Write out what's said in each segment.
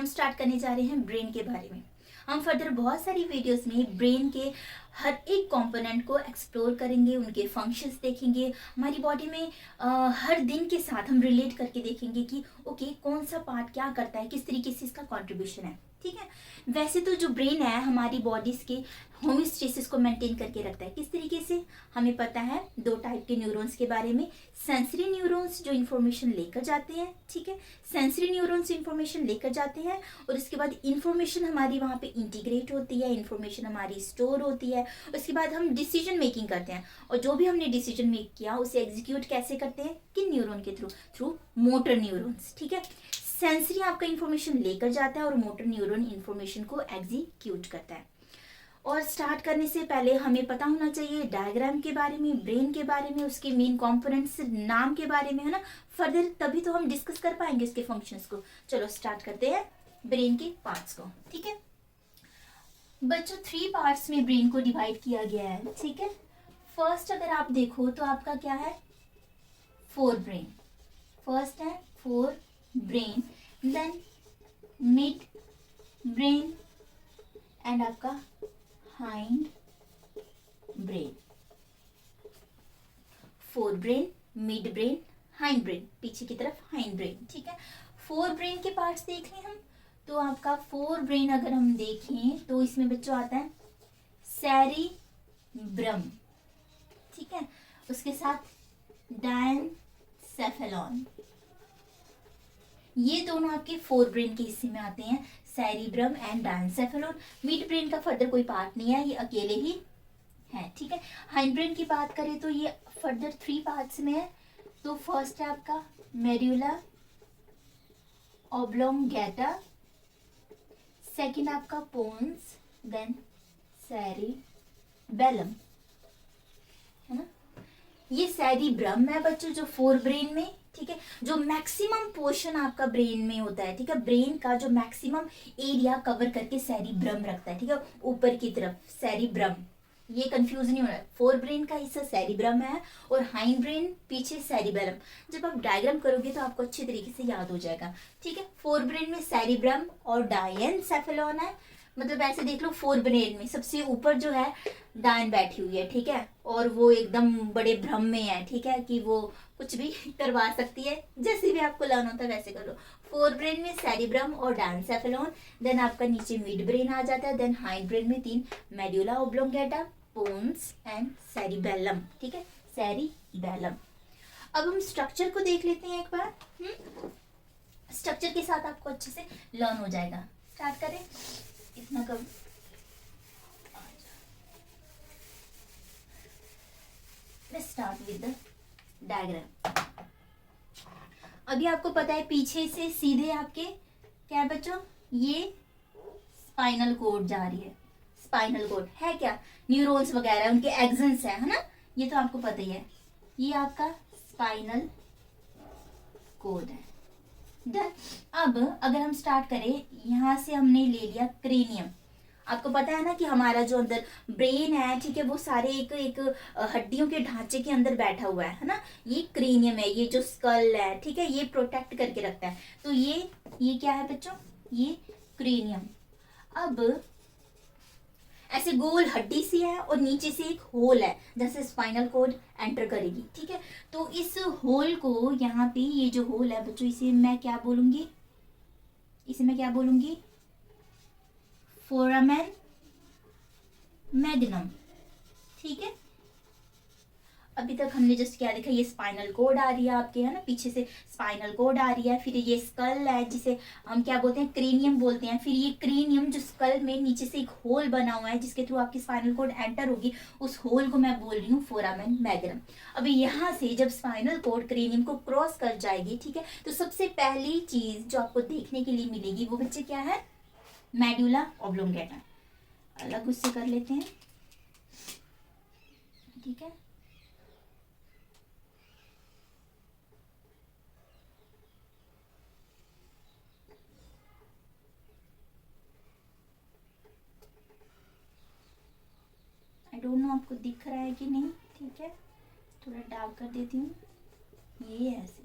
हम स्टार्ट करने जा रहे हैं ब्रेन के बारे में। हम फर्दर बहुत सारी वीडियोस में ब्रेन के हर एक कंपोनेंट को एक्सप्लोर करेंगे, उनके फंक्शंस देखेंगे, हमारी बॉडी में हर दिन के साथ हम रिलेट करके देखेंगे कि ओके कौन सा पार्ट क्या करता है, किस तरीके से इसका कंट्रीब्यूशन है। ठीक है, वैसे तो जो ब्रेन है हमारी बॉडीज के होमियोस्टेसिस को मेंटेन करके रखता है। किस तरीके से हमें पता है, दो टाइप के न्यूरॉन्स के बारे में। सेंसरी न्यूरॉन्स जो इन्फॉर्मेशन लेकर जाते हैं, ठीक है, सेंसरी न्यूरॉन्स इन्फॉर्मेशन लेकर जाते हैं और उसके बाद इन्फॉर्मेशन हमारी वहाँ पे इंटीग्रेट होती है, इन्फॉर्मेशन हमारी स्टोर होती है। उसके बाद हम डिसीजन मेकिंग करते हैं और जो भी हमने डिसीजन मेक किया उसे एग्जीक्यूट कैसे करते हैं, किन न्यूरॉन के थ्रू मोटर न्यूरॉन्स। ठीक है, सेंसरी आपका इन्फॉर्मेशन लेकर जाता है और मोटर न्यूरॉन इन्फॉर्मेशन को एग्जीक्यूट करता है। और स्टार्ट करने से पहले हमें पता होना चाहिए डायग्राम के बारे में, ब्रेन के बारे में, उसके मेन कंपोनेंट्स नाम के बारे में, है ना। फर्दर तभी तो हम डिस्कस कर पाएंगे उसके फंक्शंस को। चलो स्टार्ट करते हैं ब्रेन के पार्ट्स को। ठीक है बच्चों, 3 पार्ट्स में ब्रेन को डिवाइड किया गया है। ठीक है, फर्स्ट अगर आप देखो तो आपका क्या है, फोर ब्रेन। फर्स्ट है fore brain, then mid brain and आपका hind brain. Fore brain, mid brain, hind brain, पीछे की तरफ हाइंड ब्रेन। ठीक है, फोर ब्रेन के पार्ट्स देख लें हम तो आपका फोर ब्रेन अगर हम देखें तो इसमें बच्चों आता है सेरिब्रम। ठीक है, उसके साथ डायनसेफेलॉन। ये दोनों आपके फोर ब्रेन के हिस्से में आते हैं, cerebrum and diencephalon. Mid brain का फर्दर कोई पार्ट नहीं है, ये अकेले ही है। ठीक है, हाइंड ब्रेन की बात करें तो ये फर्दर 3 पार्ट्स में है। तो फर्स्ट है आपका मेड्यूला ऑब्लोंगेटा, सेकंड आपका पोन्स, देन सेरिबेलम, है ना। ये सेरिब्रम है बच्चों जो फोर ब्रेन में। ठीक है, जो मैक्सिमम पोर्शन आपका ब्रेन में होता है। ठीक है, ब्रेन का जो मैक्सिमम एरिया कवर करके सेरिब्रम रखता है। ठीक है, ऊपर की तरफ सेरिब्रम, ये कंफ्यूज नहीं होना है। फोर ब्रेन का हिस्सा सेरिब्रम है और हाइंड ब्रेन पीछे सेरिबेलम। जब आप डायग्राम करोगे तो आपको अच्छे तरीके से याद हो जाएगा। ठीक है, फोर ब्रेन में सेरिब्रम और डायनसेफेलॉन है। मतलब ऐसे देख लो, फोर ब्रेन में सबसे ऊपर जो है डायन बैठी हुई है। ठीक है, और वो एकदम बड़े भ्रम में है। ठीक है, कि वो कुछ भी करवा सकती है, जैसे भी आपको लर्न होता है वैसे कर लो। फोर ब्रेन में सेरिब्रम और डायनसेफेलॉन, देन आपका नीचे मिड ब्रेन आ जाता है, देन हाइंड ब्रेन में 3, medulla oblongata, pons and cerebellum. ठीक है, सेरिबेलम। अब हम स्ट्रक्चर को देख लेते हैं एक बार। स्ट्रक्चर के साथ आपको अच्छे से लर्न हो जाएगा। स्टार्ट करें, इतना come let's start with the diagram. अभी आपको पता है पीछे से सीधे आपके क्या है बच्चों, ये स्पाइनल कोड जा रही है। स्पाइनल कोड है क्या, न्यूरॉन्स वगैरह उनके एक्सन्स है ना, ये तो आपको पता ही है। ये आपका स्पाइनल कोड है। डन। अब अगर हम स्टार्ट करें, यहां से हमने ले लिया क्रेनियम। आपको पता है ना कि हमारा जो अंदर ब्रेन है, ठीक है, वो सारे एक एक हड्डियों के ढांचे के अंदर बैठा हुआ है ना। ये क्रेनियम है, ये जो स्कल है, ठीक है, ये प्रोटेक्ट करके रखता है। तो ये क्या है बच्चों, ये क्रेनियम। अब ऐसे गोल हड्डी सी है और नीचे से एक होल है जैसे स्पाइनल कोड एंटर करेगी। ठीक है, तो इस होल को यहाँ पे, ये जो होल है बच्चों, इसे मैं क्या बोलूंगी, फोरामेन मैग्नम। ठीक है, अभी तक हमने जस्ट क्या देखा, ये स्पाइनल कोड आ रही है आपके, है ना, पीछे से स्पाइनल कोड आ रही है, फिर ये स्कल है जिसे हम क्या बोलते हैं, क्रेनियम बोलते हैं। फिर ये क्रेनियम जो स्कल में नीचे से एक होल बना हुआ है जिसके थ्रू आपकी स्पाइनल कोड एंटर होगी, उस होल को मैं बोल रही हूँ फोरामेन मैग्नम। अभी यहाँ से जब स्पाइनल कोड क्रेनियम को क्रॉस कर जाएगी, ठीक है, तो सबसे पहली चीज जो आपको देखने के लिए मिलेगी वो बच्चे क्या है, मेड्यूला ऑब्लोंगेटा। अलग उससे कर लेते हैं। ठीक है, आई डोंट नो आपको दिख रहा है कि नहीं। ठीक है, थोड़ा डार्क कर देती हूँ, ये ऐसे।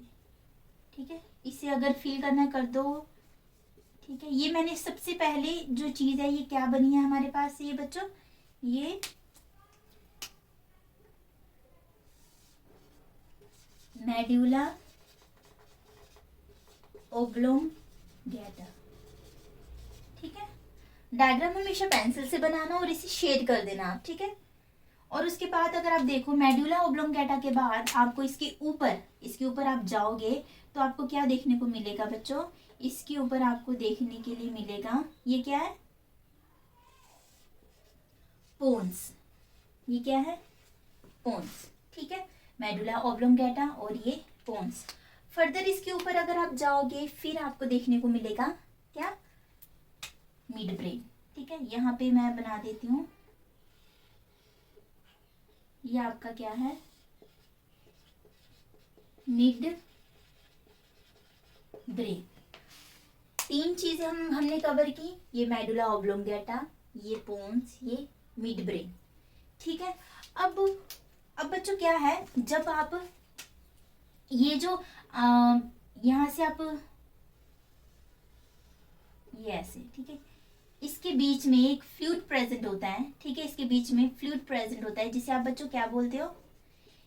ठीक है, इसे अगर फील करना कर दो। ठीक है, ये मैंने सबसे पहले जो चीज है ये क्या बनी है हमारे पास, ये बच्चों ये मेडुला ओब्लोंगेटा। ठीक है, डायग्राम हमेशा पेंसिल से बनाना और इसे शेड कर देना आप। ठीक है, और उसके बाद अगर आप देखो मेडुला ओब्लोंगेटा के बाद आपको इसके ऊपर आप जाओगे तो आपको क्या देखने को मिलेगा बच्चों, इसके ऊपर आपको देखने के लिए मिलेगा ये क्या है, पोन्स। ये क्या है, पोन्स। ठीक है, मेडुला ओब्लोंगेटा और ये पोन्स। फर्दर इसके ऊपर अगर आप जाओगे फिर आपको देखने को मिलेगा क्या, मिड ब्रेन। ठीक है, यहाँ पे मैं बना देती हूँ, ये आपका क्या है, मिड ब्रेन। 3 चीजें हमने कवर की, ये मेडुला ऑब्लोंगेटा, ये पोन्स, ये मिड ब्रेन। ठीक है, अब बच्चों क्या है, जब आप ये जो यहाँ से आप ये ऐसे, ठीक है, इसके बीच में एक फ्लूइड प्रेजेंट होता है। ठीक है, इसके बीच में फ्लूइड प्रेजेंट होता है जिसे आप बच्चों क्या बोलते हो,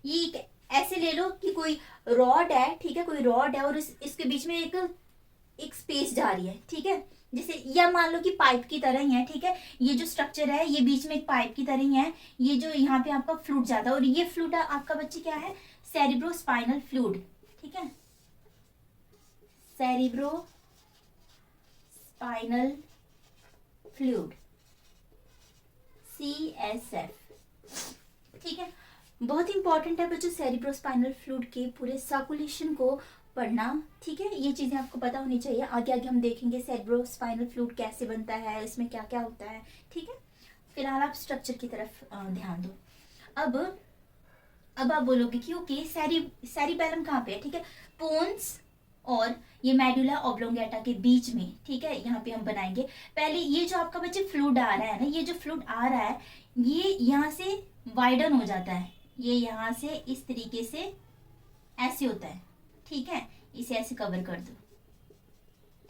ये ऐसे ले लो कि कोई रॉड है। ठीक है, कोई रॉड है और इसके बीच में एक स्पेस जा रही है। ठीक है, जैसे या मान लो कि पाइप की तरह ही है। ठीक है, ये जो स्ट्रक्चर है ये बीच में एक पाइप की तरह ही है, ये जो यहाँ पे आपका फ्लूइड जाता है और ये फ्लूइड आपका बच्चे क्या है, सेरिब्रोस्पाइनल फ्लूइड। ठीक है, सेरिब्रोस्पाइनल फ्लूइड, CSF। ठीक है, बहुत इंपॉर्टेंट है बच्चों सेरिब्रोस्पाइनल फ्लूइड के पूरे सर्कुलेशन को पढ़ना। ठीक है, ये चीजें आपको पता होनी चाहिए। आगे आगे हम देखेंगे सेरिब्रोस्पाइनल फ्लूइड कैसे बनता है, इसमें क्या क्या होता है। ठीक है, फिलहाल आप स्ट्रक्चर की तरफ ध्यान दो। अब आप बोलोगे कि ओके सेरिबेलम कहाँ पे है। ठीक है, पोन्स और ये मेडुला ऑब्लोंगेटा के बीच में। ठीक है, यहाँ पे हम बनाएंगे। पहले ये जो आपका बच्चे फ्लूइड आ रहा है ना, ये जो फ्लूइड आ रहा है ये यहाँ से वाइडन हो जाता है, ये यहाँ से इस तरीके से ऐसे होता है। ठीक है, इसे ऐसे कवर कर दो।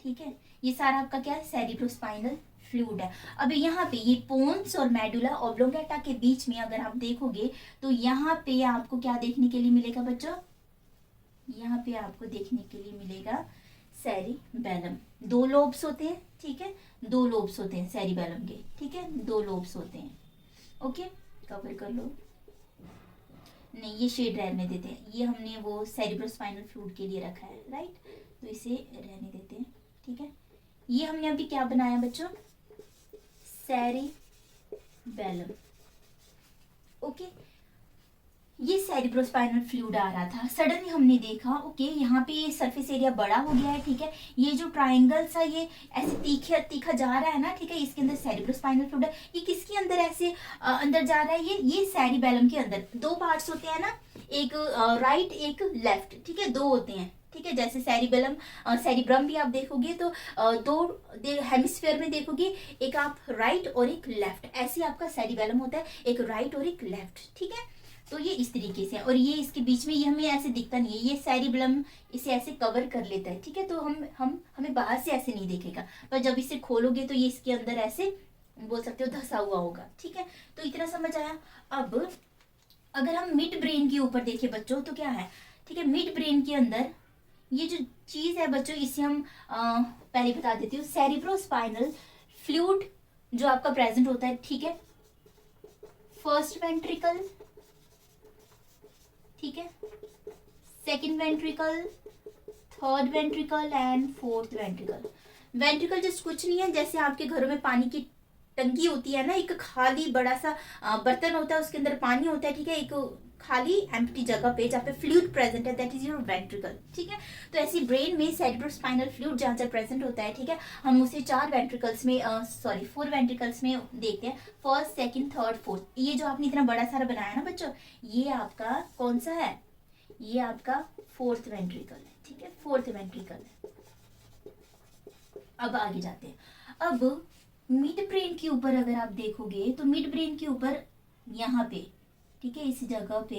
ठीक है, ये सारा आपका क्या है, सेरिब्रोस्पाइनल फ्लूइड है। अब यहाँ पे ये पोन्स और मेडुला ऑब्लोंगेटा के बीच में अगर आप देखोगे तो यहाँ पे आपको क्या देखने के लिए मिलेगा बच्चों, यहाँ पे आपको देखने के लिए मिलेगा सेरिबेलम। 2 लोब्स होते हैं। ठीक है, 2 लोब्स होते हैं सेरिबेलम के। ठीक है, 2 लोब्स होते हैं। ओके, कवर कर लो। नहीं, ये शेड रहने देते हैं, ये हमने वो सेरिब्रोस्पाइनल फ्लूइड के लिए रखा है, राइट, तो इसे रहने देते हैं। ठीक है, ये हमने अभी क्या बनाया बच्चों, सेरिबेलम। ओके, ये सेरिब्रोस्पाइनल फ्लूइड आ रहा था, सडनली हमने देखा ओके यहाँ पे ये सरफेस एरिया बड़ा हो गया है। ठीक है, ये जो ट्राइंगल सा ये ऐसे तीखा जा रहा है ना। ठीक है, इसके अंदर सेरिब्रोस्पाइनल फ्लूइड है। ये किसके अंदर ऐसे अंदर जा रहा है, ये सेरिबेलम के अंदर। 2 पार्ट्स होते हैं ना, एक राइट एक लेफ्ट। ठीक है, 2 होते हैं। ठीक है, जैसे सेरिब्रम भी आप देखोगे तो 2 हेमिस्फीयर में देखोगे, एक आप राइट और एक लेफ्ट, ऐसे आपका सेरिबेलम होता है, एक राइट और एक लेफ्ट। ठीक है, तो ये इस तरीके से, और ये इसके बीच में ये हमें ऐसे दिखता नहीं है, ये सेरिबेलम इसे ऐसे कवर कर लेता है। ठीक है, तो हमें बाहर से ऐसे नहीं दिखेगा, पर जब इसे खोलोगे तो ये इसके अंदर ऐसे बोल सकते हो धसा हुआ होगा। ठीक है, तो इतना समझ आया। अब अगर हम मिड ब्रेन के ऊपर देखें बच्चों तो क्या है, ठीक है, मिड ब्रेन के अंदर ये जो चीज है बच्चों, इसे हम पहले बता देती हूँ। सेरिब्रोस्पाइनल फ्लूइड जो आपका प्रेजेंट होता है। ठीक है, फर्स्ट वेंट्रिकल, ठीक है, second ventricle, third ventricle and fourth ventricle. Ventricle just कुछ नहीं है, जैसे आपके घरों में पानी की टंकी होती है ना, एक खाली बड़ा सा बर्तन होता है, उसके अंदर पानी होता है। ठीक है, एक खाली एम्प्टी जगह पे जहाँ पे फ्लूइड प्रेजेंट है, दैट इज योर वेंट्रिकल। ठीक है, तो ऐसी ब्रेन में सेरिब्रोस्पाइनल फ्लूइड जहाँ जहाँ प्रेजेंट होता है। ठीक है, हम उसे 4 वेंट्रिकल्स में 4 वेंट्रिकल्स में देखते हैं, फर्स्ट सेकंड थर्ड फोर्थ। ये जो आपने इतना बड़ा सारा बनाया ना बच्चों, ये आपका कौन सा है, ये आपका फोर्थ वेंट्रिकल है। ठीक है, फोर्थ वेंट्रिकल है। अब आगे जाते हैं। अब मिड ब्रेन के ऊपर अगर आप देखोगे तो मिड ब्रेन के ऊपर यहाँ पे, ठीक है, इस जगह पे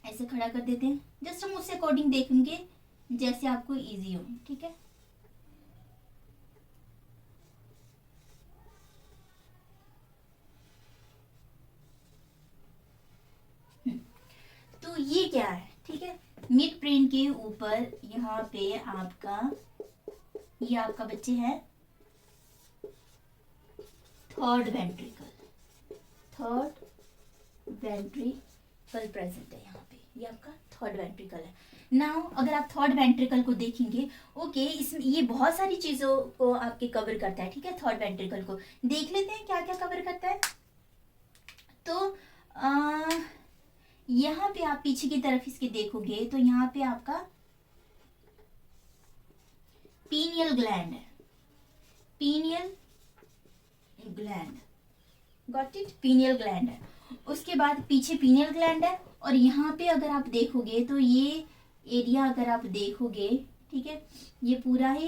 ऐसे खड़ा कर देते हैं। जस्ट हम उससे अकॉर्डिंग देखेंगे जैसे आपको इजी हो। ठीक है, क्या है, ठीक है। मिड ब्रेन के ऊपर यहाँ पे आपका, ये आपका बच्चे है third ventricle, third ventricle present है यहाँ पे, ये आपका थर्ड वेंट्रिकल है। नाउ अगर आप थर्ड वेंट्रिकल को देखेंगे, ओके, इसमें ये बहुत सारी चीजों को आपके कवर करता है, ठीक है। थर्ड वेंट्रिकल को देख लेते हैं क्या क्या कवर करता है। तो यहाँ पे आप पीछे की तरफ इसके देखोगे तो यहाँ पे आपका पीनियल ग्लैंड है, pineal gland, got it, pineal gland है। उसके बाद पीछे पीनियल ग्लैंड है, और यहाँ पे अगर आप देखोगे तो ये एरिया अगर आप देखोगे, ठीक है, ये पूरा ही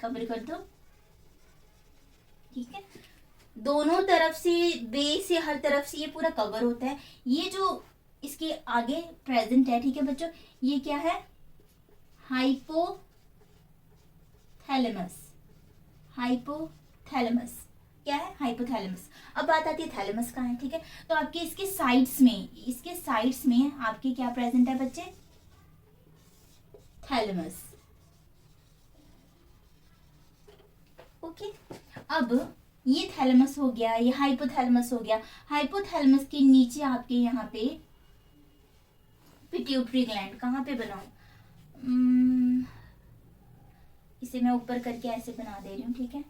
कवर कर दो, ठीक है। दोनों तरफ से, बेस से, हर तरफ से ये पूरा कवर होता है। ये जो इसके आगे प्रेजेंट है, ठीक है बच्चों, ये क्या है, हाइपोथैलेमस, हाइपोथैलेमस क्या है, हाइपोथैलेमस। अब बात आती है थैलेमस कहाँ है, ठीक है। तो आपके इसके साइड्स में, इसके साइड्स में आपके क्या प्रेजेंट है बच्चे, थैलेमस, ओके। अब ये थैलेमस हो गया, ये हाइपोथैलेमस हो गया। हाइपोथैलेमस के नीचे आपके यहाँ पे पिट्यूटरी ग्लैंड, कहाँ पे बनाऊं, इसे मैं ऊपर करके ऐसे बना दे रही हूँ, ठीक है,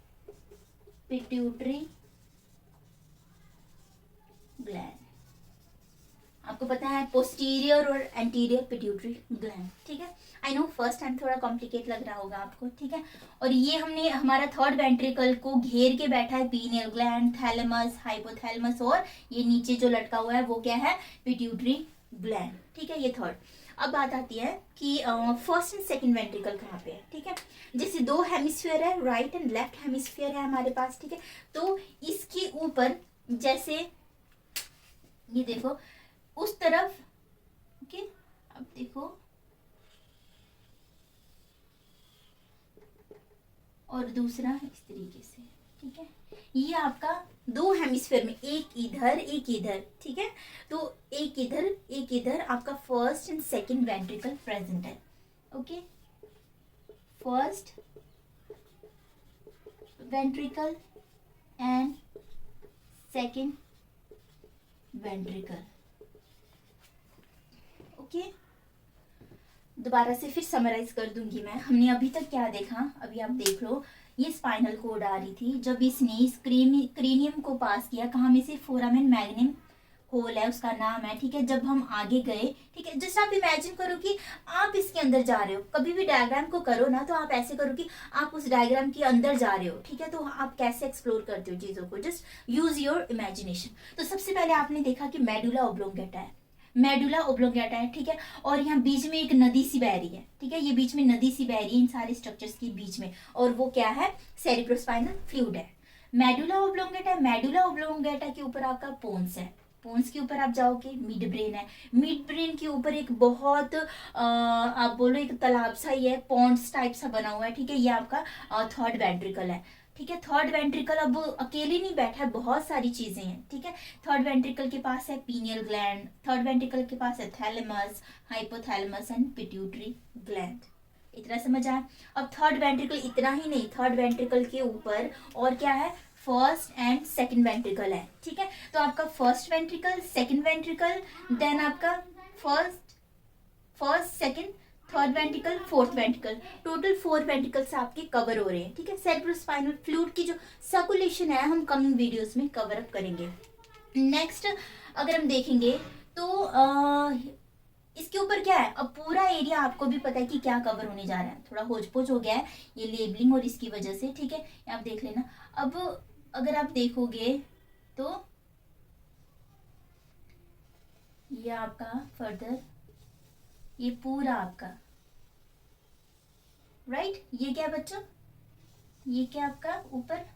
पिट्यूटरी ग्लैंड। आपको पता है पोस्टीरियर और एंटीरियर पिट्यूटरी ग्लैंड, ठीक है। आई नो फर्स्ट टाइम थोड़ा कॉम्प्लिकेट लग रहा होगा आपको, ठीक है। और ये हमने हमारा थर्ड वेंट्रिकल को घेर के बैठा है पीनियल ग्लैंड, थैलेमस, हाइपोथैलेमस, और ये नीचे जो लटका हुआ है वो क्या है, पिट्यूटरी ग्लैंड, ठीक है, ये थर्ड। अब बात आती है कि फर्स्ट एंड सेकंड वेंट्रिकल कहाँ पे है, ठीक है। जैसे दो हेमिस्फीयर है, राइट एंड लेफ्ट हेमिस्फीयर है हमारे पास, ठीक है। तो इसके ऊपर जैसे ये देखो उस तरफ, ओके, अब देखो, और दूसरा इस तरीके से, ठीक है। ये आपका दो हेमिस्फीयर में, एक इधर एक इधर, ठीक है। तो एक इधर एक इधर आपका first and second ventricle present है, okay. First ventricle and second ventricle, okay. दोबारा से फिर समराइज कर दूंगी मैं। हमने अभी तक क्या देखा, अभी आप देख लो, ये स्पाइनल कोड आ रही थी जब इसने क्रेनियम को पास किया, कहाँ में से, फोरामेन मैग्नम होल है उसका नाम है, ठीक है। जब हम आगे गए, ठीक है, जस्ट आप इमेजिन करो कि आप इसके अंदर जा रहे हो, कभी भी डायग्राम को करो ना तो आप ऐसे करो कि आप उस डायग्राम के अंदर जा रहे हो, ठीक है। तो आप कैसे एक्सप्लोर करते हो चीजों को, जस्ट यूज योर इमेजिनेशन। तो सबसे पहले आपने देखा कि मेडुला ओब्लोंगेटा है, मेडुला ओब्लोंगेटा है, ठीक है। और यहाँ बीच में एक नदी सी बह रही है, ठीक है, ये बीच में नदी सी बह रही है इन सारे स्ट्रक्चर्स के बीच में, और वो क्या है, सेरिब्रोस्पाइनल फ्लूइड है। मेडुला ओब्लोंगेटा है, मेडुला ओब्लोंगेटा के ऊपर आपका पोन्स है, पोन्स के ऊपर आप जाओगे, मिड ब्रेन है, मिड ब्रेन के ऊपर एक बहुत आप बोलो एक तालाब सा ही है, पॉन्ड्स टाइप सा बना हुआ है, ठीक है। ये आपका थर्ड वेंट्रिकल है, ठीक है। थर्ड वेंट्रिकल अब अकेले नहीं बैठा है, बहुत सारी चीजें हैं, ठीक है। थर्ड वेंट्रिकल के पास है पीनियल ग्लैंड, थर्ड वेंट्रिकल के पास है thalamus, hypothalamus and pituitary gland. इतना समझ आया। अब थर्ड वेंट्रिकल इतना ही नहीं, थर्ड वेंट्रिकल के ऊपर और क्या है, फर्स्ट एंड सेकंड वेंट्रिकल है, ठीक है। तो आपका first ventricle, second ventricle, then आपका first second, third ventricle, fourth ventricle, total 4 ventricles आपके कवर हो रहे हैं, ठीक है। सेरिब्रोस्पाइनल फ्लूइड की जो सर्कुलेशन है हम कमिंग वीडियोस में कवर अप करेंगे। नेक्स्ट अगर हम देखेंगे तो इसके ऊपर क्या है, अब पूरा एरिया आपको भी पता है कि क्या कवर होने जा रहा है, थोड़ा होच पोच हो गया है ये लेबलिंग और इसकी वजह से, ठीक है, आप देख लेना। अब अगर आप देखोगे तो ये आपका फर्दर, ये पूरा आपका राइट, ये क्या बच्चों, ये क्या आपका ऊपर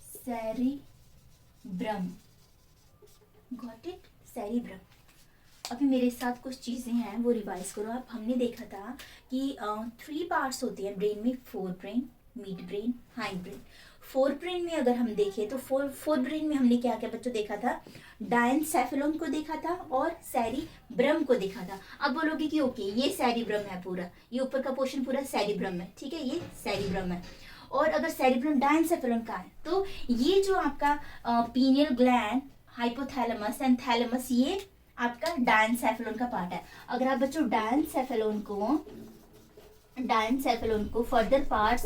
सेरिब्रम, गॉट इट, सेरिब्रम। अभी मेरे साथ कुछ चीजें हैं वो रिवाइज करो आप। हमने देखा था कि 3 पार्ट्स होते हैं ब्रेन में, four brain, mid brain, hind brain. Fore brain में अगर हम देखें तो फोर ब्रेन में हमने क्या क्या बच्चों देखा था, डायनसेफेलॉन को देखा था और सेरिब्रम को देखा था। अब बोलोगे कि ओके ये सेरिब्रम है, पूरा ये ऊपर का पोर्शन पूरा सेरिब्रम है, ठीक है, ये सेरिब्रम है। और अगर सेरिब्रम डायनसेफेलॉन का है तो ये जो आपका pineal gland, hypothalamus and thalamus, ये आपका डायनसेफेलॉन का पार्ट है। अगर आप बच्चों डायनसेफेलॉन को फर्दर पार्ट्स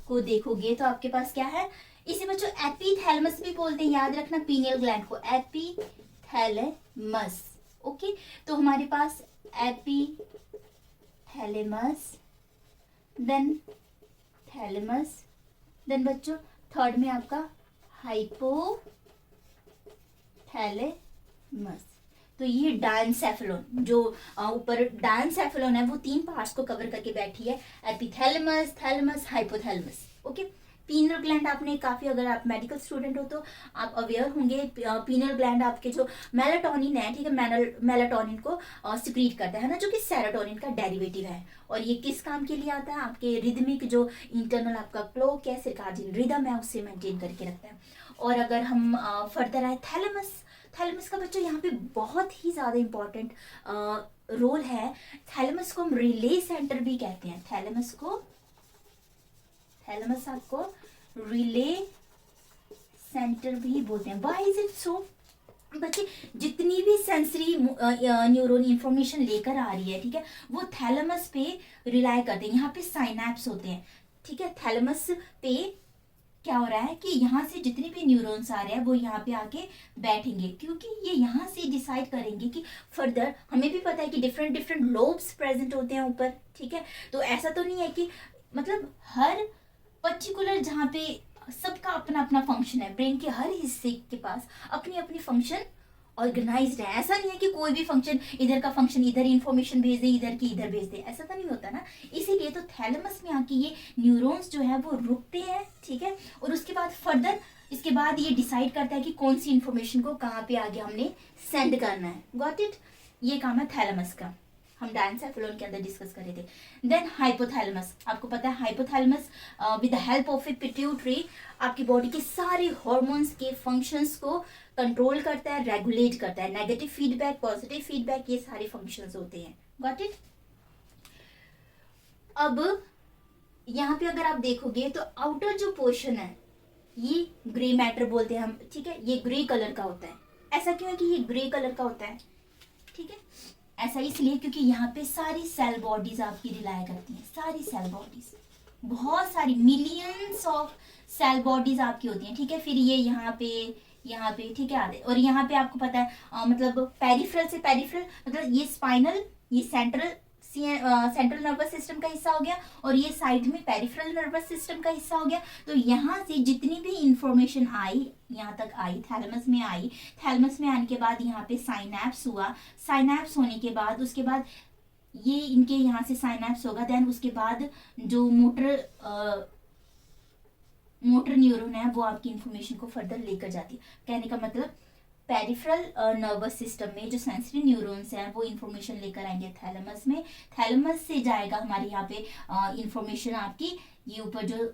को देखोगे तो आपके पास क्या है, इसे बच्चों एपिथैलेमस भी बोलते हैं, याद रखना पीनियल ग्लैंड को एपिथैलेमस। ओके, तो हमारे पास एपिथैलेमस, देन थैलेमस, देन बच्चों थर्ड में आपका हाइपोथैलेमस। तो ये डायनसेफेलॉन जो ऊपर डायनसेफेलॉन है वो तीन पार्ट्स को कवर करके बैठी है, epithalamus, thalamus, hypothalamus. Okay, pineal gland आपने काफी, अगर आप मेडिकल स्टूडेंट हो तो आप अवेयर होंगे, पीनियल ग्लैंड आपके जो मेलाटोनिन है, ठीक है, मेलाटोनिन को सिक्रीट करता है ना, जो कि सेरोटोनिन का डेरिवेटिव है। और ये किस काम के लिए आता है, आपके रिदमिक जो इंटरनल आपका क्लॉक है, सर्काडियन रिदम है, उससे मेंटेन करके रखता है। और अगर हम फर्दर आए थैलेमस, थैलेमस का बच्चों यहाँ पे बहुत ही ज्यादा इंपॉर्टेंट रोल है। थैलेमस को हम रिले सेंटर भी कहते हैं, थैलेमस आपको रिले सेंटर भी बोलते हैं। Why is it so? बच्चे जितनी भी सेंसरी न्यूरॉन इंफॉर्मेशन लेकर आ रही है, ठीक है, वो थैलेमस पे रिलाई करते हैं। यहाँ पे साइनैप्स होते हैं, ठीक है, थैलेमस पे क्या हो रहा है कि यहाँ से जितने भी न्यूरॉन्स आ रहे हैं वो यहाँ पे आके बैठेंगे, क्योंकि ये यहाँ से डिसाइड करेंगे कि फर्दर, हमें भी पता है कि डिफरेंट डिफरेंट लोब्स प्रेजेंट होते हैं ऊपर, ठीक है, तो ऐसा तो नहीं है कि मतलब हर पर्टिकुलर, जहाँ पे सबका अपना अपना फंक्शन है, ब्रेन के हर हिस्से के पास अपनी अपनी फंक्शन ऑर्गेनाइज्ड है। ऐसा नहीं है कि कोई भी फंक्शन, इधर का फंक्शन इधर इंफॉर्मेशन भेज दे, इधर की इधर भेज दे, ऐसा तो नहीं होता ना। इसीलिए तो थैलेमस में आके ये न्यूरॉन्स जो है वो रुकते हैं, ठीक है, और उसके बाद फर्दर, इसके बाद ये डिसाइड करता है कि कौन सी इंफॉर्मेशन को कहाँ पे आगे हमने सेंड करना है। Got it? ये काम है थैलेमस का, हम डायनसेफेलॉन के अंदर डिस्कस कर रहे थे। देन हाइपोथैलेमस, आपको पता है hypothalamus with the help of A pituitary आपकी बॉडी के सारे हॉर्मोन्स के फंक्शंस को कंट्रोल करता है, रेगुलेट करता है, नेगेटिव फीडबैक, पॉजिटिव फीडबैक, ये सारे फंक्शंस होते हैं। Got it? अब यहाँ पे अगर आप देखोगे तो आउटर जो पोर्शन है ये ग्रे मैटर बोलते हैं हम, ठीक है, ये ग्रे कलर का होता है। ऐसा क्यों है कि ये ग्रे कलर का होता है, ठीक है, ऐसा इसलिए क्योंकि यहाँ पे सारी सेल बॉडीज आपकी रिलाय करती हैं, सारी सेल बॉडीज, बहुत सारी मिलियंस ऑफ सेल बॉडीज आपकी होती हैं, ठीक है। फिर ये यहाँ पे, ठीक है, आधे, और यहाँ पे आपको पता है मतलब पेरिफेरल से पेरिफेरल, मतलब ये स्पाइनल, ये सेंट्रल नर्वस सिस्टम का हिस्सा हो गया, और ये साइड में पेरिफेरल नर्वस सिस्टम का हिस्सा हो गया। तो यहाँ से जितनी भी इंफॉर्मेशन आई, यहाँ तक आई, थैलेमस में आई, थैलेमस में आने के बाद यहाँ पे साइनैप्स हुआ, साइनैप्स होने के बाद उसके बाद ये इनके यहाँ से साइनैप्स होगा, देन उसके बाद जो मोटर न्यूरॉन है वो आपकी इंफॉर्मेशन को फर्दर लेकर जाती है। कहने का मतलब पेरिफेरल नर्वस सिस्टम में जो सेंसरी न्यूरॉन्स हैं वो इंफॉर्मेशन लेकर आएंगे थैलेमस में, थैलेमस से जाएगा हमारे यहाँ पे इंफॉर्मेशन आपकी, ये ऊपर जो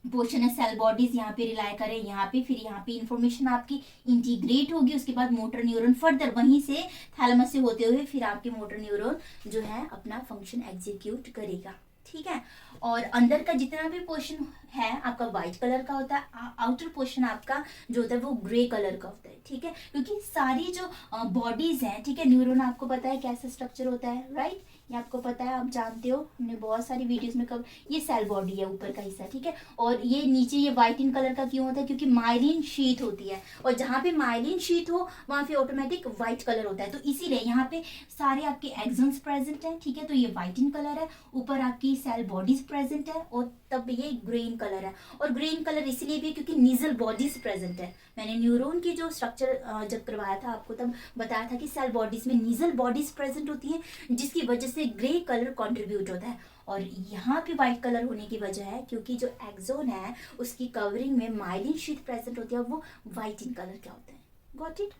पोर्शन है सेल बॉडीज यहाँ पे रिलाई करें, यहाँ पे, फिर यहाँ पे इंफॉर्मेशन आपकी इंटीग्रेट होगी, उसके बाद मोटर न्यूरॉन फर्दर वहीं से थैलेमस से होते हुए फिर आपके मोटर न्यूरॉन जो है अपना फंक्शन एग्जीक्यूट करेगा, ठीक है। और अंदर का जितना भी पोर्शन है आपका व्हाइट कलर का होता है, आउटर पोर्शन आपका जो होता है वो ग्रे कलर का होता है, ठीक है, क्योंकि सारी जो बॉडीज हैं, ठीक है, न्यूरॉन आपको पता है कैसा स्ट्रक्चर होता है, राइट, ये आपको पता है, आप जानते हो, हमने बहुत सारी वीडियोस में कब, ये सेल बॉडी है ऊपर का हिस्सा, ठीक है, और ये नीचे ये व्हाइट इन कलर का क्यों होता है, क्योंकि माइलिन शीट होती है, और जहाँ पे माइलिन शीट हो वहाँ पे ऑटोमेटिक व्हाइट कलर होता है, तो इसीलिए यहाँ पे सारे आपके एक्सन्स प्रेजेंट हैं, ठीक है, तो ये व्हाइट इन कलर है, ऊपर आपकी सेल बॉडीज प्रेजेंट है, और तब ये ग्रीन कलर है, और ग्रीन कलर इसलिए भी क्योंकि नीजल बॉडीज प्रेजेंट है। मैंने न्यूरॉन की जो स्ट्रक्चर जब करवाया था आपको तब बताया था कि सेल बॉडीज में नीजल बॉडीज प्रेजेंट होती हैं, जिसकी वजह से ग्रे कलर कंट्रीब्यूट होता है, और यहाँ पे व्हाइट कलर होने की वजह है क्योंकि जो एक्सोन है उसकी कवरिंग में माइलिन शीट प्रेजेंट होती है, वो व्हाइट इन कलर का होता है। Got it?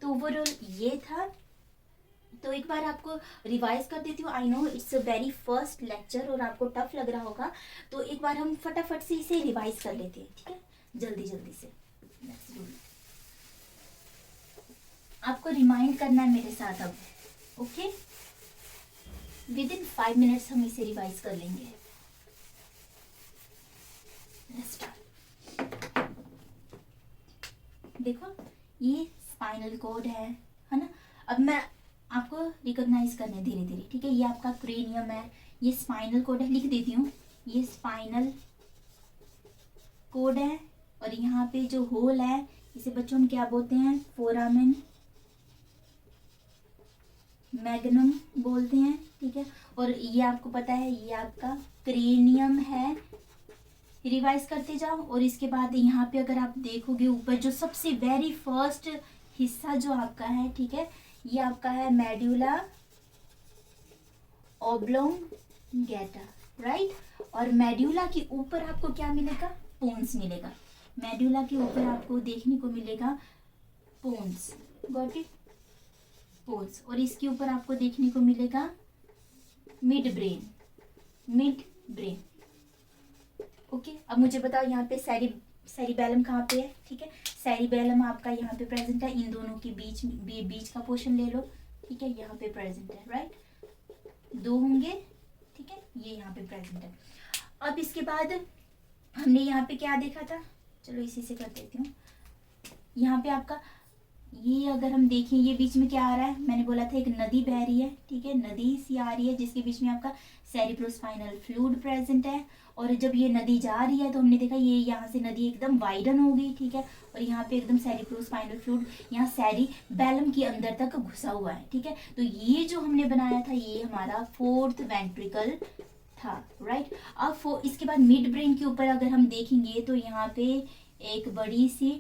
तो ओवरऑल ये था, तो एक बार आपको रिवाइज कर देती हूँ। I know it's a very first lecture और आपको टफ लग रहा होगा, तो एक बार हम फटाफट से इसे रिवाइज कर लेते हैं, ठीक है। जल्दी जल्दी से। Let's do it. आपको रिमाइंड करना है मेरे साथ अब, ओके? विद इन 5 मिनट्स हम इसे रिवाइज कर लेंगे। Let's start. देखो ये स्पाइनल कोड है ना? अब मैं आपको रिकॉग्नाइज करने धीरे धीरे, ठीक है? ये आपका क्रेनियम है, ये स्पाइनल कोड है, लिख देती हूँ, ये स्पाइनल कोड है। और यहाँ पे जो होल है इसे बच्चों हम क्या बोलते हैं? फोरामेन मैग्नम बोलते हैं, ठीक है? और ये आपको पता है ये आपका क्रेनियम है। रिवाइज करते जाओ। और इसके बाद यहाँ पे अगर आप देखोगे ऊपर जो सबसे वेरी फर्स्ट हिस्सा जो आपका है, ठीक है, ये आपका है मेडुला ऑब्लोंगेटा, राइट? और मेडुला के ऊपर आपको क्या मिलेगा? पोन्स मिलेगा। मेडुला के ऊपर आपको देखने को मिलेगा पोन्स, गॉट इट? पोन्स। और इसके ऊपर आपको देखने को मिलेगा mid brain, mid brain, okay? अब मुझे बताओ यहाँ पे सेरिबेलम कहाँ पे है, ठीक है? सेरिबेलम आपका यहाँ पे प्रेजेंट है, इन दोनों के बीच का पोर्शन ले लो, ठीक है? यहाँ पे प्रेजेंट है, राइट? 2 होंगे, ठीक है? ये यहाँ पे प्रेजेंट है। अब इसके बाद हमने यहाँ पे क्या देखा था? चलो इसी से कर देती हूँ। यहाँ पे आपका ये अगर हम देखें, ये बीच में क्या आ रहा है? मैंने बोला था एक नदी बह रही है, ठीक है? नदी सी आ रही है जिसके बीच में आपका सेरिब्रोस्पाइनल फ्लूइड प्रेजेंट है। और जब ये नदी जा रही है तो हमने देखा ये यहाँ से नदी एकदम वाइडन हो गई, ठीक है? और यहाँ पे एकदम सेरिब्रोस्पाइनल फ्लूइड यहाँ सेरिबेलम के अंदर तक घुसा हुआ है, ठीक है? तो ये जो हमने बनाया था ये हमारा 4th वेंट्रिकल था, राइट? अब इसके बाद मिड ब्रेन के ऊपर अगर हम देखेंगे तो यहाँ पे एक बड़ी सी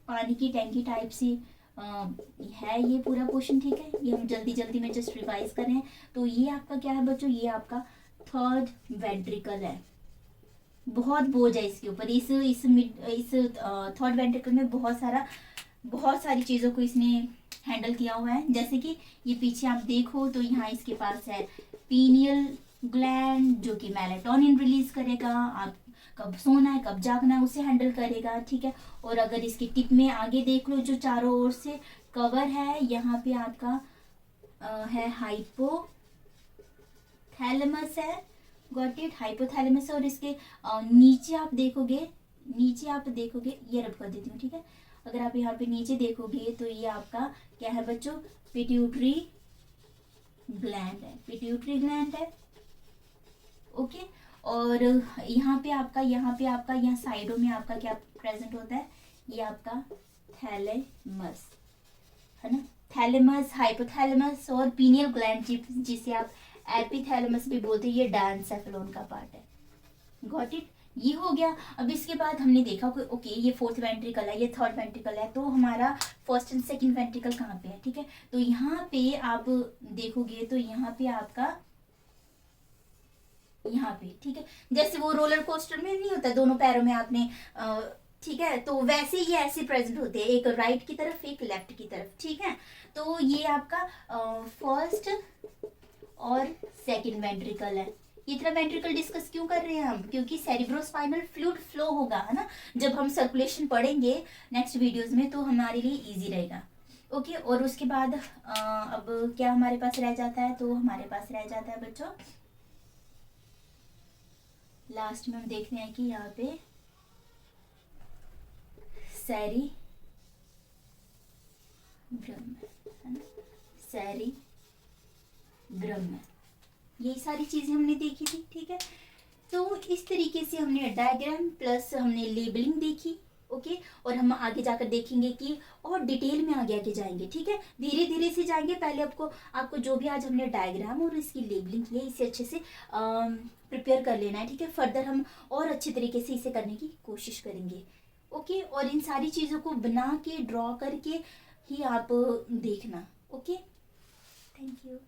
पानी की टैंकी टाइप सी है ये पूरा पोर्शन, ठीक है? ये हम जल्दी जल्दी में जस्ट रिवाइज कर रहे हैं। तो ये आपका क्या है बच्चों? ये आपका 3rd वेंट्रिकल है। बहुत बोझ है इसके ऊपर। इस 3rd वेंट्रिकल में बहुत सारी चीज़ों को इसने हैंडल किया हुआ है। जैसे कि ये पीछे आप देखो तो यहाँ इसके पास है पीनियल ग्लैंड जो कि मेलाटोनिन रिलीज करेगा, आप कब सोना है कब जागना है उसे हैंडल करेगा, ठीक है? और अगर इसके टिप में आगे देख लो जो चारों ओर से कवर है, यहाँ पे आपका है हाइपोथैलेमस है, गॉट इट? हाइपोथैलेमस है। और इसके नीचे आप देखोगे ये रब कर देती हूँ, ठीक है? अगर आप यहाँ पे नीचे देखोगे तो ये आपका क्या है बच्चों? पिट्यूटरी ग्लैंड है, ओके? और यहाँ साइडों में आपका क्या प्रेजेंट होता है? ये आपका थैलेमस है ना? थैलेमस, हाइपोथैलेमस और पीनियल ग्लैंड जिसे आप एपिथैलेमस भी बोलते हैं, ये डायंसेफेलोन का पार्ट है, गॉट इट? ये हो गया। अब इसके बाद हमने देखा कि ओके ये 4th वेंट्रिकल है, ये 3rd वेंट्रिकल है, तो हमारा 1st एंड 2nd वेंट्रिकल कहाँ पे है, ठीक है? तो यहाँ पे आप देखोगे तो यहाँ पे आपका यहाँ पे, ठीक है? जैसे वो रोलर कोस्टर में नहीं होता दोनों पैरों में आपने ठीक है? तो वैसे ये ऐसे प्रेजेंट होते हैं, एक राइट की तरफ एक लेफ्ट की तरफ, ठीक है? तो ये आपका 1st और 2nd वेंट्रिकल है। इतना वेंट्रिकल डिस्कस क्यों कर रहे हैं हम? क्योंकि सेरिब्रोस्पाइनल फ्लूइड फ्लो होगा, है ना? जब हम सर्कुलेशन पढ़ेंगे नेक्स्ट वीडियोस में तो हमारे लिए इजी रहेगा, ओके? और उसके बाद अब क्या हमारे पास रह जाता है? तो हमारे पास रह जाता है बच्चों लास्ट में हम देखते हैं कि यहाँ पे सेरिब्रम है ना? सेरिब्रम है। यही सारी चीजें हमने देखी थी, ठीक है? तो इस तरीके से हमने डायग्राम प्लस हमने लेबलिंग देखी, ओके? और हम आगे जाकर देखेंगे कि और डिटेल में आगे जाएंगे, ठीक है? धीरे धीरे से जाएंगे। पहले आपको जो भी आज हमने डायग्राम और इसकी लेबलिंग की है इसे अच्छे से प्रिपेयर कर लेना है, ठीक है? फर्दर हम और अच्छे तरीके से इसे करने की कोशिश करेंगे, ओके? और इन सारी चीज़ों को बना के ड्रॉ करके ही आप देखना, ओके? Thank you.